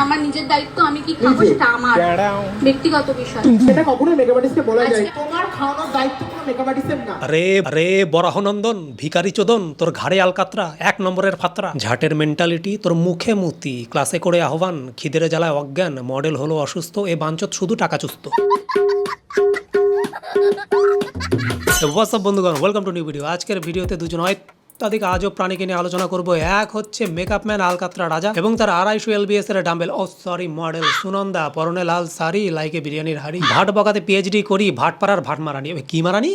আমার নিজের দায়িত্ব, আমি কি খাবো সেটা আমার ব্যক্তিগত বিষয়। সেটা কখনোই মেকআপ আর্টিস্টকে বলা যায়। তোমার খাওয়ানোর দায়িত্ব কোনো মেকআপ আর্টিস্টের না। আরে আরে বরাহনন্দন ভিখারি চোদন, তোর ঘাড়ে আলকাতরা, 1 নম্বরের ফাতরা, ঝাটের মেন্টালিটি, তোর মুখে মুতি, ক্লাসে করে আহ্বান, খিদের জ্বালায় অজ্ঞান, মডেল হলো অসুস্থ, এ বাঞ্চত শুধু টাকা চুস্ত। হোয়াটসঅ্যাপ বন্ধুগণ, ওয়েলকাম টু নিউ ভিডিও। আজকের ভিডিওতে দুজন অত্যাধিক আজব প্রাণীকে নিয়ে আলোচনা করবো। এক হচ্ছে মেকআপ ম্যান আলকাতরা রাজা এবং তার 250 LBS এর ডাম্বেল মডেল সুনন্দা, পরনে লাল শাড়ি, লাইকে বিরিয়ানির হাড়ি, ভাট বকাতে পিএইচডি করি, ভাট পাড়ার ভাট মারানি। কি মারানি?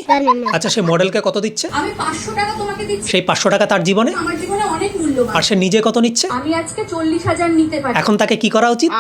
আচ্ছা, সে মডেলকে কত দিচ্ছে? আমি 500 টাকা তোমাকে দিচ্ছি। সেই 500 টাকা তার জীবনে, আমার জীবনে অনেক মূল্যবান। আর সে নিজে কত নিচ্ছে? আমি আজকে 40,000 নিতে পারি। এখন তাকে কি করা উচিত?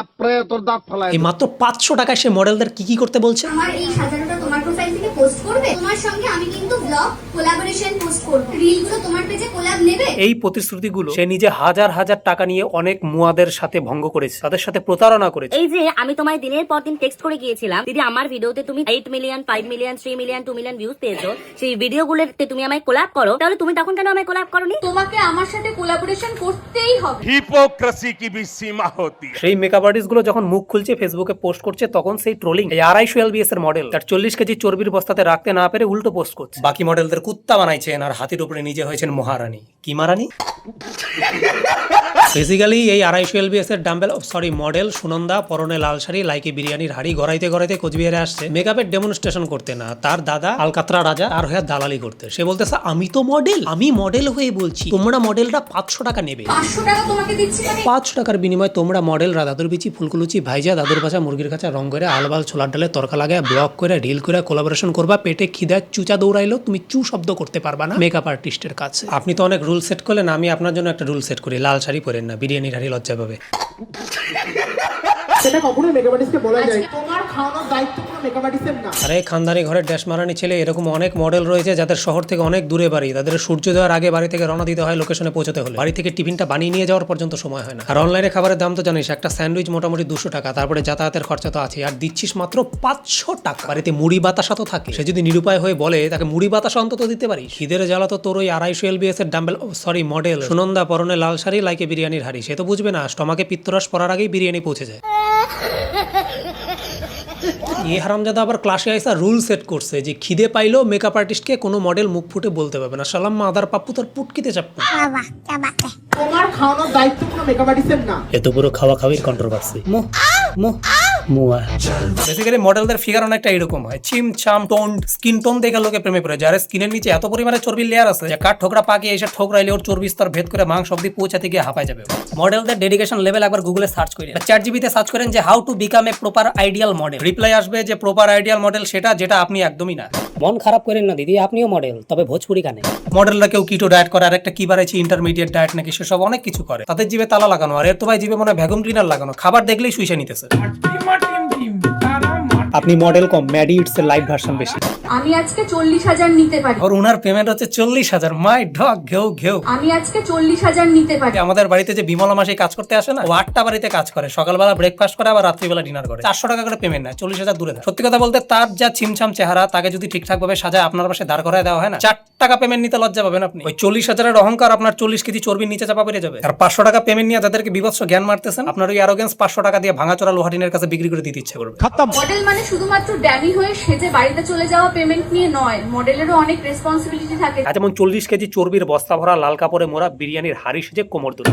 এই মাত্র 500 টাকায় সে মডেলদের কি কি করতে বলছে? আমার এই সাজানোটা তোমার প্রোফাইল থেকে পোস্ট করবে, তোমার সঙ্গে আমি কিন্তু ব্লগ কোলাবোরেশন পোস্ট করব, রিলগুলো তোমার পেজে কোলাব নেবে। এই প্রতিশ্রুতিগুলো সে নিজে হাজার হাজার টাকা নিয়ে অনেক মুয়াদের সাথে ভঙ্গ করেছে, তাদের সাথে প্রতারণা করেছে। এই যে আমি তোমায় দিনের পর দিন টেক্সট করে গিয়েছিলাম, দিদি আমার ভিডিওতে তুমি 8 million, 5 million, 3 million, 2 million views পেয়েছো, সেই ভিডিওগুলোতে তুমি আমায় কোলাব করো, তাহলে তুমি তখন কেন আমায় কোলাব করোনি? তোমাকে আমার সাথে কোলাবোরেশন করতেই হবে। हिपोक्रेसी की भी सीमा होती है। সেই মেকআপ আর্টিস্ট গুলো যখন মুখ খুলছে, ফেসবুকে পোস্ট করছে, তখন সেই ট্রোলিং এই 250 LBS এর মডেল তার 40 কেজি চর্বির বস্তাতে রাখতে না পেরে উল্টো পোস্ট করছে। বাকি মডেলদের কুত্তা বানাইছেন আর হাতির উপরে নিজে হয়েছেন মহারানী। কি মারানি? বেসিক্যালি এই 250 LBS এর ডাম্বেল মডেল সুনন্দা, পরনে লাল শাড়ি, লাইকে বিরিয়ানির হাড়ি, গড়াইতে গড়াইতে কোচবিহারে আসছে মেকআপের ডেমনস্ট্রেশন করতে না, তার দাদা আলকাতরা রাজা আর হয়ে দালালি করতে। সে বলতেছে আমি তো মডেল, আমি মডেল হয়ে বলছি তোমরা মডেলরা 500 টাকা নেবে। 500 টাকা তোমাকে দিচ্ছি আমি। 500 টাকার বিনিময়ে তোমরা মডেলরা দাদুর বিচি, ফুলকুলুচি, ভাইজা, দাদুর ভাষা, মুরগির কাছা রং করে, আলবাল ছোলার ডালে তরকা লাগায়, ব্লক করে, ঢিল করে কোলাবোরেশন করবা। পেটে খিদা চুচা দৌড়াইলো, তুমি চু শব্দ করতে পারবা না মেকআপ আর্টিস্টের কাছে। আপনি তো অনেক রুল সেট করলেন, আমি আপনার জন্য একটা রুল সেট করি, লাল শাড়ি পরেন না, বিরিয়ানির হাড়ি লজ্জা পাবে। সেটা কখনোই মেকআপ আর্টিস্টকে বলা যায়। তোমার খাওয়ানোর দায়িত্ব কোনো মেকআপ আর্টিস্টের না। আরে খানদানি ঘরের ড্যাশ মারানি ছেলে, এরকম অনেক মডেল রয়েছে যাদের শহর থেকে অনেক দূরে বাড়ি, তাদের সূর্যোদয়ের আগে বাড়ি থেকে রওনা দিতে হয় লোকেশনে পৌঁছতে হলে, বাড়ি থেকে টিফিনটা বানিয়ে নিয়ে যাওয়ার পর্যন্ত সময় হয় না। আর অনলাইনে খাবারের দাম তো জানিস, একটা স্যান্ডউইচ মোটামুটি 200 টাকা, তারপরে যাতায়াতের খরচা তো আছে, আর দিচ্ছিস মাত্র 500 টাকা। বাড়িতে মুড়ি বাতাসা তো থাকে, সে যদি নিরুপায় হয়ে বলে তাকে মুড়ি বাতাসা অন্তত দিতে পারি। খিদের জ্বালা তো তোর ওই 250 LBS এর ডাম্বেল মডেল সুনন্দা, পরনে লাল শাড়ি, লাইকে বিরিয়ানির হাড়ি, সে তো বুঝবে না স্টমাকে পিত্তরস পড়ার আগেই বিরিয়ানি পৌঁছে যায়। এই হারামজাদা আবার ক্লাসে আইসা রুল সেট করছে যে খিদে পাইলেও মেকআপ আর্টিস্টকে কোনো মডেল মুখ ফুটে বলতে পারবে না। সালাম মাদার পাপ্পু তোর পুটকিতে চাপ্পু। তোমার খাওয়ানোর দায়িত্ব কোনো মেকআপ আর্টিস্টের না। এত পুরো খাওয়া খাওয়ির কন্ট্রোভার্সি। বেসিক্যালি মডেলদের ফিগার অনেকটা এরকম হয়, চিম চাম টোন, স্কিন টোন দেখে লোকে প্রেমে পড়ে, যার স্কিনের নিচে এত পরিমাণে চর্বির লেয়ার আছে যে কাঠ ঠোকরা পাকে এসে ঠোকরাইলে ওর চর্বি স্তর ভেদ করে মাংস অব্দি পৌঁছাতে গিয়ে হাঁপায় যাবে। মডেলদের ডেডিকেশন লেভেল একবার গুগলে সার্চ করেন, চ্যাটজিপিটিতে সার্চ করেন যে how to become a proper ideal model, reply আসবে যে প্রপার আইডিয়াল মডেল সেটা যেটা আপনি একদমই না। মন খারাপ করেন না দিদি, আপনিও মডেল, তবে ভোজপুরি গানে। মডেলরা কেউ কিটো ডায়েট করে, আর একটা কি বাড়াইছে ইন্টারমিডিয়েট ডায়েট নাকি, সেসব অনেক কিছু করে, তাদের জিভে তালা লাগানো, আর এর তো ভাই জিভে মনে হয় ভ্যাকুম ক্লিনার লাগানো, খাবার দেখলেই শুইসে নিতেছে। আপনি মডেল কম, ম্যাডি ইটস এর লাইভ ভার্সন বেশি। আমি আজকে 40,000 নিতে পারি। আর ওনার পেমেন্ট হচ্ছে 40,000। মাই ডগ ঘেউ ঘেউ। আমি আজকে 40,000 নিতে পারি। আমাদের বাড়িতে যে বিমলা মাসে কাজ করতে আসে না, ও 8টা বাড়িতে কাজ করে, সকালবেলা ব্রেকফাস্ট করে, আবার রাত্রিবেলা ডিনার করে, 400 টাকা করে পেমেন্ট নেয়, 40,000 দূরে থাকে। সত্যি কথা বলতে তার যা ছিমছাম চেহারা, তাকে যদি ঠিকঠাক ভাবে সাজায় আপনার পাশে দাঁড় করায় দেওয়া হয় না, 4 টাকা পেমেন্ট নিতে লজ্জা পাবেন আপনি। ওই 40,000 অহংকার আপনার 40 কেজি চর্বির নিচে চাপা পড়ে যাবে। আর 500 টাকা পেমেন্ট নিয়ে যাদেরকে বিভৎস জ্ঞান মারতেছেন, আপনার ওই অ্যারোগেন্স 500 টাকা দিয়ে ভাঙাচোরা লোহাটিনের কাছে বিক্রি করে দিতে ইচ্ছে করবে। মডেল মানে শুধুমাত্র ড্যামি হয়ে সেজে বাড়িতে চলে যাওয়া পেমেন্ট নিয়ে নয়, মডেলেরও অনেক রেসপন্সিবিলিটি থাকে। যেমন 40 কেজি চর্বির বস্তা ভরা লাল কাপড়ে মোড়া বিরিয়ানির হাড়ি সেজে কোমর দুটো।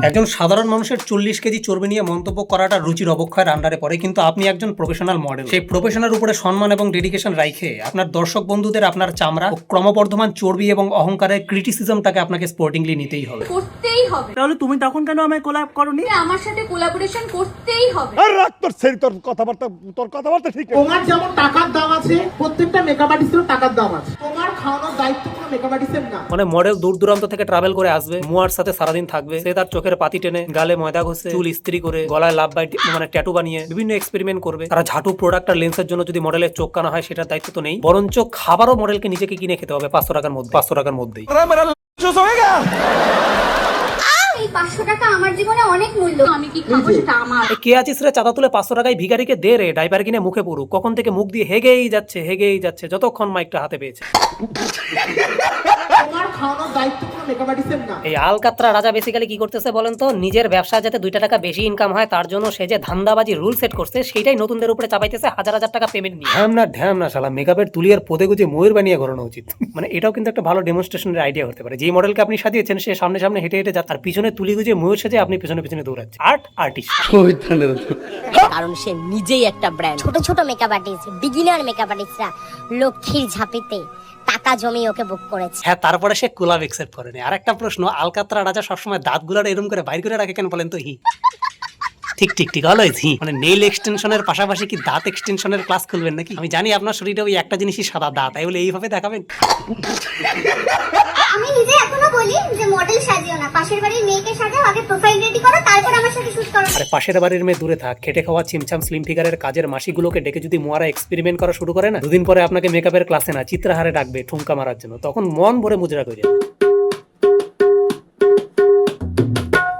একজন সাধারণ মানুষের 40 কেজি চর্বি নিয়ে মন্তব্য করাটা রুচির অবক্ষয়ের আন্ডারে পড়ে, কিন্তু আপনি একজন প্রফেশনাল মডেল, সেই প্রফেশনের উপরে সম্মান এবং ডেডিকেশন রাখে আপনার দর্শক বন্ধুদের আপনার চামড়া ও ক্রমবর্ধমান চর্বি এবং অহংকারের ক্রিটিসিজমটাকে আপনাকে স্পোর্টিংলি নিতেই হবে। করতেই হবে। তাহলে তুমি তখন কেন আমায় কোলাব করনি? আমার সাথে কোলাবোরেশন করতেই হবে। আর রাখ তোর সেই তোর কথাবার্তা ঠিক। তোমার যেমন টাকার দাম আছে, প্রত্যেকটা মেকআপ আর্টিস্টেরও টাকার দাম আছে। তোমার খাওয়ানোর দায়িত্ব কোনো মেকআপ আর্টিস্টের না। মানে মডেল দূর দূরান্ত থেকে ট্রাভেল করে আসবে, মুয়ার সাথে সারাদিন থাকবে, সে তার চোখের পাতি টেনে, গালে ময়দা ঘষে, চুল ইস্ত্রি করে, গলায় লাভ বাইট মানে ট্যাটু বানিয়ে বিভিন্ন এক্সপেরিমেন্ট করবে। তারা ঝাঁটু প্রোডাক্ট আর লেন্সের জন্য যদি মডেলের চোখ কানা হয়, সেটার দায়িত্ব তো নেই, বরঞ্চ খাবারও মডেলকে নিজেকে কিনে খেতে হবে 500 টাকার মধ্যে, 500 টাকার মধ্যেই। এই 500 টাকা আমার জীবনে অনেক মূল্য, আমি কি খাবো সেটা আমার। কে আছিস রে চাঁদা তুলে 500 টাকায় ভিখারিকে দে রে, ডাইপার কিনে মুখে পড়ুক, কখন থেকে মুখ দিয়ে হেগেই যাচ্ছে যতক্ষণ মাইকটা হাতে পেয়েছে। তোমার খাওয়ানোর দায়িত্ব কোনো মেকআপ আর্টিস্টের না। এই আলকাতরা রাজা বেসিক্যালি কি করতেছে বলেন তো, নিজের ব্যবসা যাতে 2 টাকা বেশি ইনকাম হয় তার জন্য সে যে ধান্দাবাজি রুল সেট করছে সেটাই নতুনদের উপরে চাপাইতেছে হাজার হাজার টাকা পেমেন্ট নিয়ে। ঢ্যাম না শালা, মেকআপের তুলিয়ার পদে গুজে ময়ূর বানিয়ে ঘোরানো উচিত। মানে এটাও কিন্তু একটা ভালো ডেমনস্ট্রেশনের আইডিয়া হতে পারে। যে মডেলকে আপনি সাজিয়েছেন সে সামনে সামনে হেঁটে হেঁটে যাচ্ছে আর পিছনে তুলি গুজে ময়ূর সেজে আপনি পিছনে পিছনে দৌড়াচ্ছেন। আর্টিস্ট। কারণ সে নিজেই একটা ব্র্যান্ড। ছোট ছোট মেকআপ আর্টিস্ট, বিগিনার মেকআপ আর্টিস্টরা লক্ষ্মীর ঝাঁপিতে টাকা জমি ওকে বুক করেছে। হ্যাঁ, তারপরে সে কোলাব একসেপ্ট করেনি। আর একটা প্রশ্ন, আলকাতরা রাজা সবসময় দাঁতগুলোটা এরকম করে বাইর করে রাখে কেন বলেন তো? ঠিক অলওয়েজ হি। মানে নেইল এক্সটেনশনের পাশাপাশি কি দাঁত এক্সটেনশনের ক্লাস খুলবেন নাকি? আমি জানি আপনার শরীরে ওই একটা জিনিসই সাদা দাঁত, তাই বলে এইভাবে দেখাবেন? আমি নিজে এখনো বলি যে মডেল সাজিও না, পাশের বাড়ির মেয়েকে সাজাও, আগে প্রোফাইল রেডি করো, তারপর আমার সাথে শুট করো। আরে পাশের বাড়ির মেয়ে দূরে থাক, খেটে খাওয়া ছিমছাম স্লিম ফিগারের কাজের মাসিগুলোকে ডেকে যদি মোয়ারা এক্সপেরিমেন্ট করা শুরু করে না, 2 দিন পরে আপনাকে মেকআপের ক্লাসে না চিত্রাহারে ডাকবে ঠুমকা মারার জন্য, তখন মন ভরে মুজরা করে।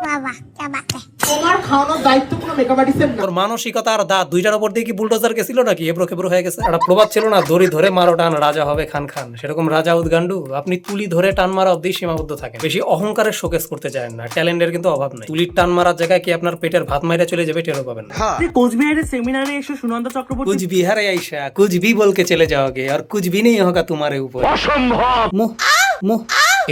বাবা কি বাত है। তোমার খাওয়ানোর দায়িত্ব কোনো মেকআপ আর্টিস্টের না। তোর মানসিকতা আর দাঁত 2টার উপর দিয়ে কি বুলডোজার গেছিল নাকি? এবড়ো খেবড়ো হয়ে গেছে। একটা প্রবাদ ছিল না, দড়ি ধরে মারো টান রাজা হবে খান খান। সেরকম রাজা উদ্গান্ডু আপনি তুলি ধরে টান মারা অব্দি সীমাবদ্ধ থাকেন। বেশি অহংকারের শোকেস করতে চান না, ট্যালেন্টের কিন্তু অভাব নাই। তুলির টান মারার জায়গায় কি আপনার পেটের ভাত মাইরা চলে যাবে টেরও পাবেন না। কোচবিহারের সেমিনারে এসে সুনন্দা চক্রবর্তী कुछ बिहार ऐसा कुछ भी बोल के चले जाओगे और कुछ भी नहीं होगा तुम्हारे ऊपर। মুহ।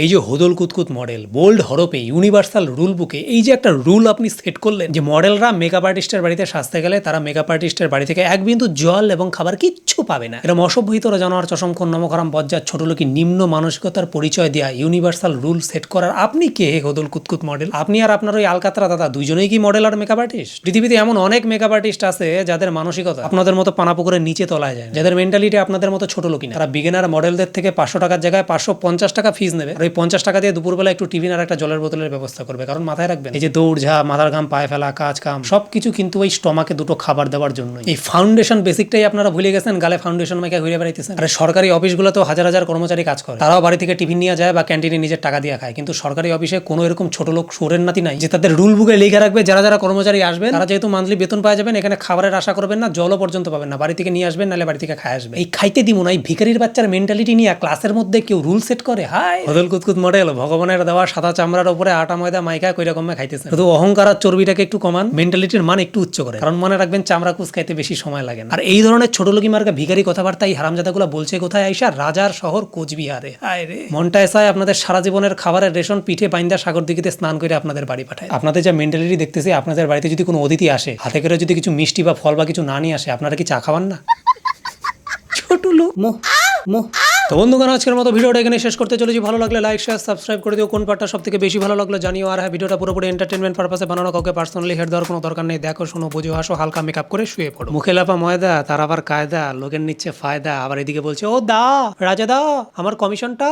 এই যে হোদল কুতকুত মডেল বোল্ড হরপে ইউনিভার্সাল রুল বুকে এই যে একটা রুল আপনি সেট করলেন যে মডেলরা মেকআপ আর্টিস্টের বাড়িতে সাজতে গেলে তারা মেকআপ আর্টিস্টের বাড়ি থেকে 1 বিন্দু জল এবং খাবার কিচ্ছু পাবে না। এরকম অসভ্যিতর জানোয়ার চশমখন নমকরাম বজ্জাত ছোটলোকি নিম্ন মানসিকতার পরিচয় দেয়া ইউনিভার্সাল রুল সেট করার আপনি কে? হোদল কুতকুত মডেল আপনি আর আপনার ওই আলকাতরা দাদা দুইজনেই কি মডেল আর মেকআপ আর্টিস্ট? পৃথিবীতে এমন অনেক মেকআপ আর্টিস্ট আছে যাদের মানসিকতা আপনাদের মতো পানাপুকুরের নিচে তলায় যায়, যাদের মেন্টালিটি আপনাদের মতো ছোট লোকই না। তারা বিগিনার মডেলদের থেকে 500 টাকার জায়গায় 550 টাকা ফিস নেবে, আর ওই 50 টাকা দিয়ে দুপুরবেলা একটু টিফিন আর একটা জলের বোতলের ব্যবস্থা করবে। কারণ মাথায় রাখবেন, এই যে দৌড় ঝাঁপ, মাথার ঘাম পায়ে ফেলা, কাজ কাম সবকিছু কিন্তু ওই স্টমাকে 2টো খাবার দেওয়ার জন্য। এই ফাউন্ডেশন বেসিকটাই আপনারা ভুলে গেছেন, গালে ফাউন্ডেশন মেখে ঘুরে বেড়াইতেছেন। আরে সরকারি অফিসগুলোতেও হাজার হাজার কর্মচারী কাজ করে, তারাও বাড়ি থেকে টিফিন নিয়ে যায় বা ক্যান্টিনে নিজের টাকা দিয়ে খায়। কিন্তু সরকারি অফিসে কোনো এরকম ছোট লোক সুরের নাতি নাই যে তাদের রুল বুকে লিখে রাখবে যারা যারা কর্মচারী আসবেন তারা যেহেতু মান্থলি বেতন পাওয়া যাবেন, এখানে খাবারের আশা করবেন না, জলও পর্যন্ত পাবেন না, বাড়ি থেকে নিয়ে আসবেন, নাহলে বাড়ি থেকে খায় আসবে। এই খাইতে দিব না, এই ভিখারির বাচ্চার মেন্টালিটি নিয়ে ক্লাসের মধ্যে কেউ রুল সেট করে? হাই হোদল কুতকুত মডেল ভগবানের দেওয়া সাদা চামড়ার উপরে আটা ময়দা মাইকা কই রকম খাইতেছে। শুধু অহংকার আর চর্বিটাকে একটু কমান, মেন্টালিটির মান একটু উচ্চ করে। কারণ মনে রাখবেন চামড়া কুচ খাইতে বেশি সময় লাগে না। আর এই ধরনের ছোট লোকি মার্কা ভিখারি কথাবার্তা এই হারামজাদাগুলো বলছে কোথায়? আইসা রাজার শহর কোচবিহারে। হায় রে, মনটা এসায় আপনাদের সারা জীবনের খাবারের রেশন পিঠে বাইন্দা সাগর দিঘিতে স্নান করে আপনাদের বাড়ি পাঠায়। আপনাদের যা মেন্টালিটি দেখতেছি, আপনাদের বাড়িতে যদি কোনো অতিথি আসে হাতে করে যদি কিছু মিষ্টি বা ফল বা কিছু না নিয়ে আসে, আপনারা কি চা খাওয়ান না? ছোট লোক মোহ। তো বন্ধুগণ, আজকের মতো ভিডিওটা এখানে শেষ করতে চলেছি। ভালো লাগলে লাইক শেয়ার সাবস্ক্রাইব করে দিও। কোন পার্টটা সবথেকে বেশি ভালো লাগলো জানিও। আর হ্যাঁ, ভিডিওটা পুরোপুরি এন্টারটেনমেন্ট পারপাসে বানানো, কাউকে পার্সোনালি হেড দেওয়ার কোনো দরকার নেই। দেখো, শোনো, বুঝো, হাসো, হালকা মেকআপ করে শুয়ে পড়ো। মুখে লাপা ময়দা, তার আবার কায়দা, লোকের নিচ্ছে ফায়দা, আবার এদিকে বলছে ও দা রাজা দা আমার কমিশনটা।